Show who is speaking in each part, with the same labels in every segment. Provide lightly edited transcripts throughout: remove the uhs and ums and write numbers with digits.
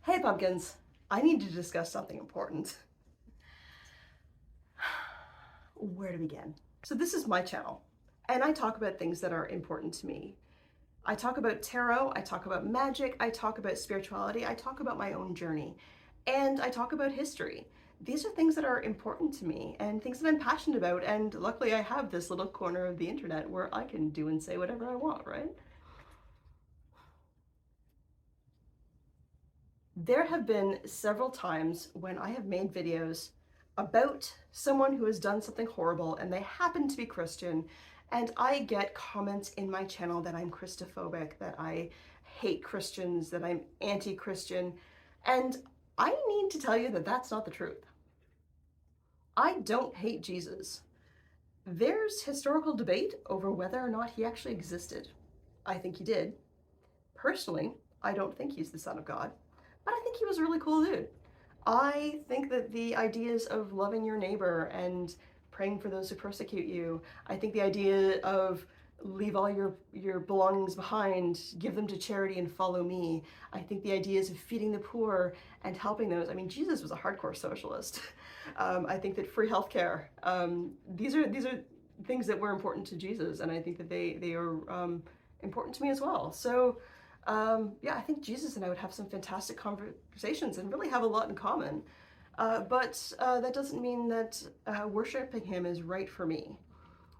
Speaker 1: Hey pumpkins, I need to discuss something important. Where to begin? So this is my channel, and I talk about things that are important to me. I talk about tarot, I talk about magic, I talk about spirituality, I talk about my own journey, and I talk about history. These are things that are important to me and things that I'm passionate about, and luckily I have this little corner of the internet where I can do and say whatever I want, right? There have been several times when I have made videos about someone who has done something horrible and they happen to be Christian, and I get comments in my channel that I'm Christophobic, that I hate Christians, that I'm anti-Christian, and I need to tell you that that's not the truth. I don't hate Jesus. There's historical debate over whether or not he actually existed. I think he did. Personally, I don't think he's the Son of God, but I think he was a really cool dude. I think that the ideas of loving your neighbor and praying for those who persecute you, I think the idea of leave all your belongings behind, give them to charity and follow me. I think the ideas of feeding the poor and helping those. I mean, Jesus was a hardcore socialist. I think that free healthcare, these are things that were important to Jesus, and I think that they are important to me as well. So yeah, I think Jesus and I would have some fantastic conversations and really have a lot in common. But that doesn't mean that worshiping him is right for me.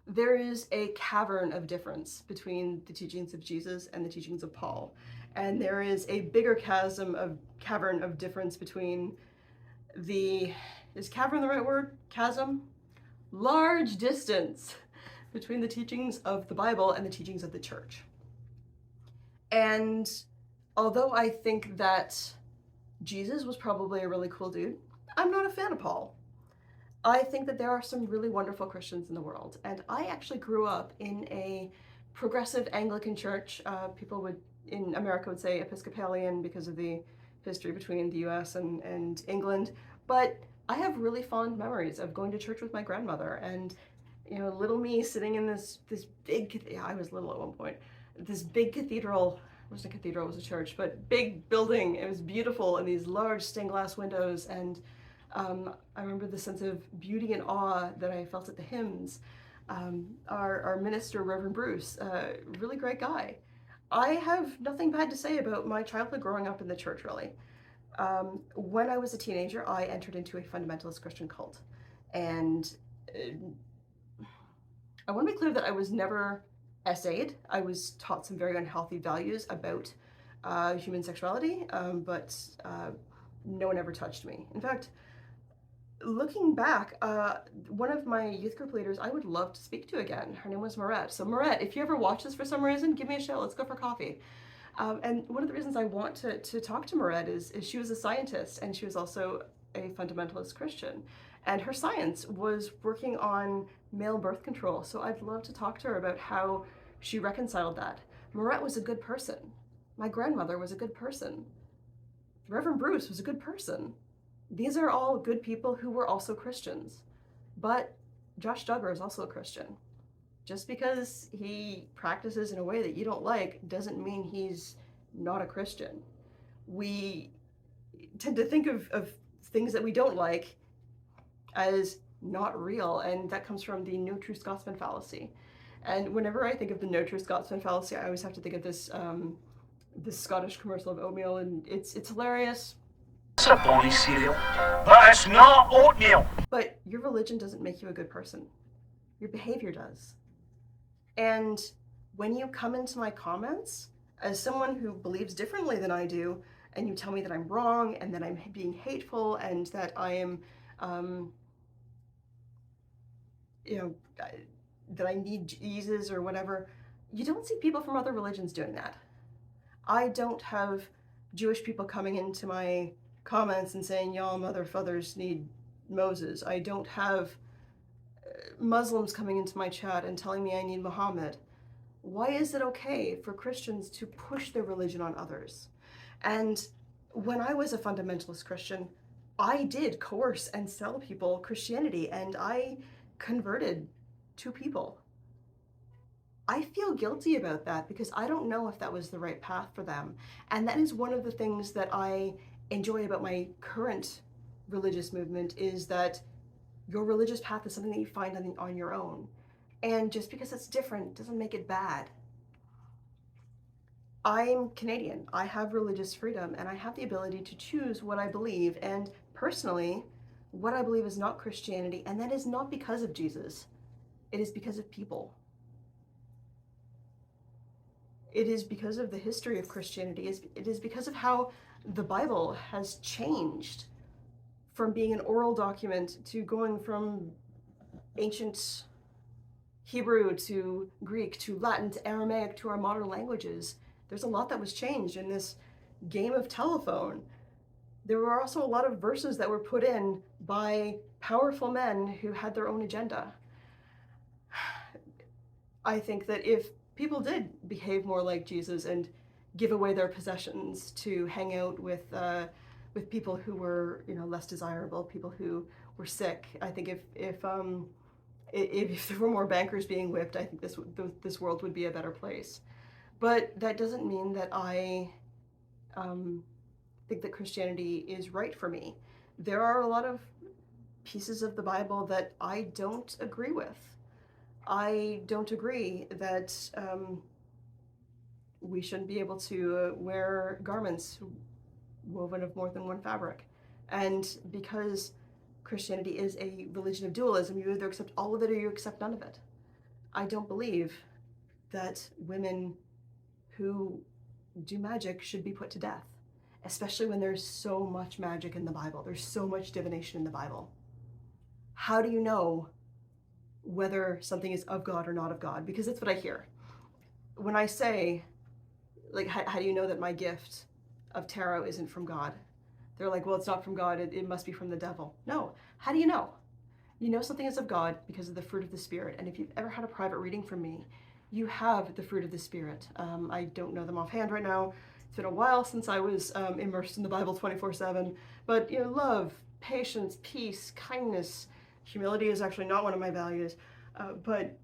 Speaker 1: There is a cavern of difference between the teachings of Jesus and the teachings of Paul. And there is a bigger cavern of difference between is cavern the right word? Chasm? Large distance between the teachings of the Bible and the teachings of the church. And although I think that Jesus was probably a really cool dude, I'm not a fan of Paul. I think that there are some really wonderful Christians in the world, and I actually grew up in a progressive Anglican church. People in America would say Episcopalian because of the history between the US and England, but I have really fond memories of going to church with my grandmother, and little me sitting in this big, yeah, I was little at one point, this big cathedral. It wasn't a cathedral, it was a church, but big building. It was beautiful, and these large stained glass windows, and I remember the sense of beauty and awe that I felt at the hymns. Our minister, Reverend Bruce, really great guy. I have nothing bad to say about my childhood growing up in the church, really. When I was a teenager, I entered into a fundamentalist Christian cult, and I want to be clear that I was never essayed. I was taught some very unhealthy values about human sexuality, but no one ever touched me. In fact, looking back, one of my youth group leaders I would love to speak to again. Her name was Marette. So Marette, if you ever watch this for some reason, give me a shout. Let's go for coffee. And one of the reasons I want to talk to Marette is she was a scientist, and she was also a fundamentalist Christian. And her science was working on male birth control. So I'd love to talk to her about how she reconciled that. Marette was a good person. My grandmother was a good person. Reverend Bruce was a good person. These are all good people who were also Christians. But Josh Duggar is also a Christian. Just because he practices in a way that you don't like doesn't mean he's not a Christian. We tend to think of things that we don't like as not real, and that comes from the no true Scotsman fallacy. And whenever I think of the no true Scotsman fallacy, I always have to think of this Scottish commercial of oatmeal, and it's hilarious.
Speaker 2: It's a bonny cereal, but it's not oatmeal.
Speaker 1: But your religion doesn't make you a good person. Your behavior does. And when you come into my comments as someone who believes differently than I do, and you tell me that I'm wrong and that I'm being hateful and that I am, that I need Jesus or whatever, you don't see people from other religions doing that. I don't have Jewish people coming into my comments and saying, y'all mother fathers need Moses. I don't have Muslims coming into my chat and telling me I need Muhammad. Why is it okay for Christians to push their religion on others? And when I was a fundamentalist Christian, I did coerce and sell people Christianity, and I converted 2 people. I feel guilty about that because I don't know if that was the right path for them. And that is one of the things that I enjoy about my current religious movement is that your religious path is something that you find on your own. And just because it's different doesn't make it bad. I'm Canadian. I have religious freedom and I have the ability to choose what I believe. And personally, what I believe is not Christianity, and that is not because of Jesus. It is because of people. It is because of the history of Christianity. It is because of how the Bible has changed from being an oral document to going from ancient Hebrew to Greek to Latin to Aramaic to our modern languages. There's a lot that was changed in this game of telephone. There were also a lot of verses that were put in by powerful men who had their own agenda. I think that if people did behave more like Jesus and give away their possessions to hang out with people who were, less desirable, people who were sick, I think if there were more bankers being whipped, I think this world would be a better place. But that doesn't mean that I think that Christianity is right for me. There are a lot of pieces of the Bible that I don't agree with. I don't agree that we shouldn't be able to wear garments woven of more than one fabric. And because Christianity is a religion of dualism, you either accept all of it or you accept none of it. I don't believe that women who do magic should be put to death, especially when there's so much magic in the Bible. There's so much divination in the Bible. How do you know whether something is of God or not of God? Because that's what I hear. When I say, like, how do you know that my gift of tarot isn't from God? They're like, well, it's not from God, it must be from the devil. No. How do you know? You know something is of God because of the fruit of the Spirit. And if you've ever had a private reading from me, you have the fruit of the Spirit. I don't know them offhand right now. It's been a while since I was immersed in the Bible 24/7. But love, patience, peace, kindness, humility is actually not one of my values. But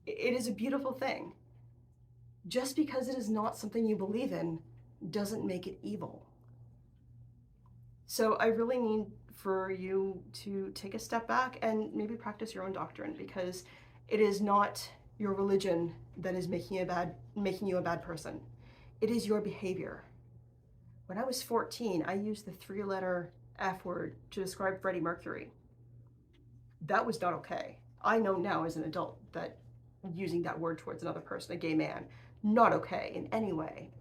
Speaker 1: it is a beautiful thing. Just because it is not something you believe in doesn't make it evil. So I really need for you to take a step back and maybe practice your own doctrine, because it is not your religion that is making you a bad person. It is your behavior. When I was 14, I used the 3-letter F word to describe Freddie Mercury. That was not okay. I know now as an adult that using that word towards another person, a gay man, not okay in any way.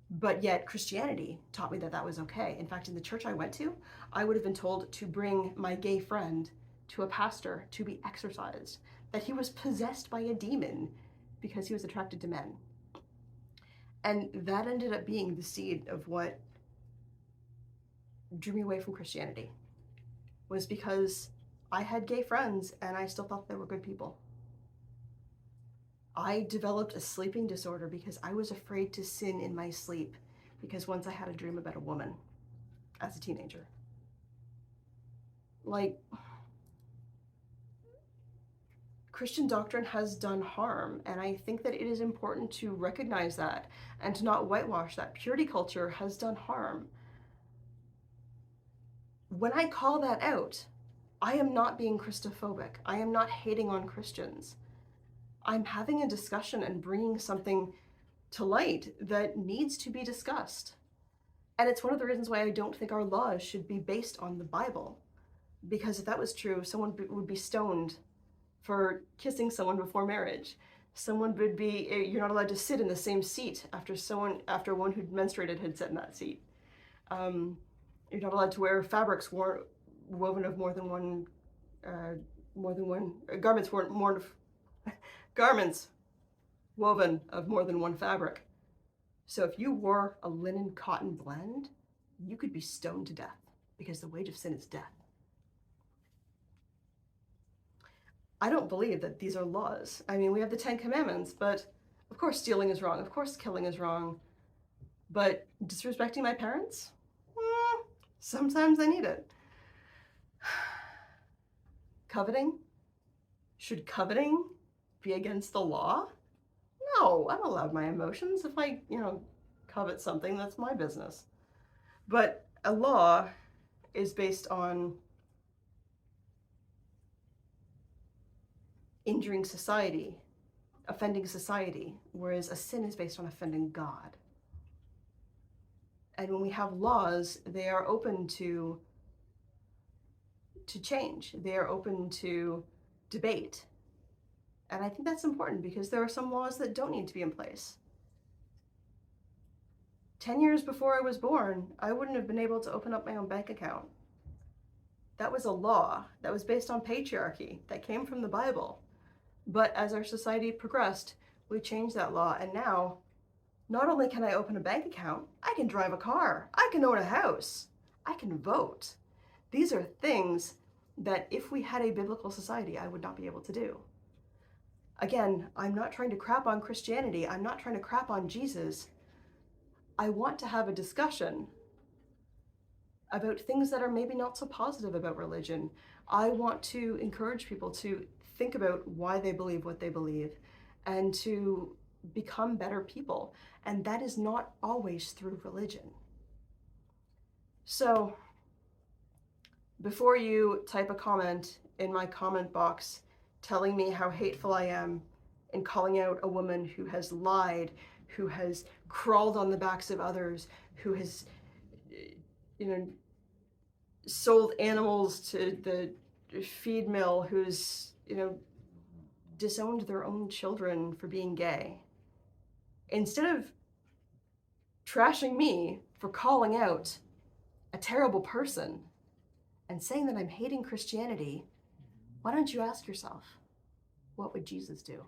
Speaker 1: But yet Christianity taught me that that was okay. In fact, in the church I went to, I would have been told to bring my gay friend to a pastor to be exorcised, that he was possessed by a demon because he was attracted to men. And that ended up being the seed of what drew me away from Christianity, was because I had gay friends and I still thought they were good people. I developed a sleeping disorder because I was afraid to sin in my sleep, because once I had a dream about a woman as a teenager. Like, Christian doctrine has done harm, and I think that it is important to recognize that and to not whitewash that. Purity culture has done harm. When I call that out, I am not being Christophobic. I am not hating on Christians. I'm having a discussion and bringing something to light that needs to be discussed. And it's one of the reasons why I don't think our laws should be based on the Bible. Because if that was true, someone would be stoned for kissing someone before marriage. Someone would be, you're not allowed to sit in the same seat after one who'd menstruated had sat in that seat. You're not allowed to wear fabrics woven of more than one garments woven of more than one fabric. So if you wore a linen cotton blend, you could be stoned to death, because the wage of sin is death. I don't believe that these are laws. I mean, we have the 10 Commandments, but of course stealing is wrong. Of course killing is wrong. But disrespecting my parents? Sometimes I need it. Coveting? Should coveting be against the law? No, I'm allowed my emotions. If I, covet something, that's my business. But a law is based on injuring society, offending society, whereas a sin is based on offending God. And when we have laws, they are open to change. They are open to debate. And I think that's important because there are some laws that don't need to be in place. 10 years before I was born, I wouldn't have been able to open up my own bank account. That was a law that was based on patriarchy that came from the Bible. But as our society progressed, we changed that law, and now not only can I open a bank account, I can drive a car, I can own a house, I can vote. These are things that if we had a biblical society, I would not be able to do. Again, I'm not trying to crap on Christianity, I'm not trying to crap on Jesus. I want to have a discussion about things that are maybe not so positive about religion. I want to encourage people to think about why they believe what they believe and to become better people. And that is not always through religion. So before you type a comment in my comment box telling me how hateful I am and calling out a woman who has lied, who has crawled on the backs of others, who has, sold animals to the feed mill, who's, disowned their own children for being gay. Instead of trashing me for calling out a terrible person and saying that I'm hating Christianity, why don't you ask yourself, what would Jesus do?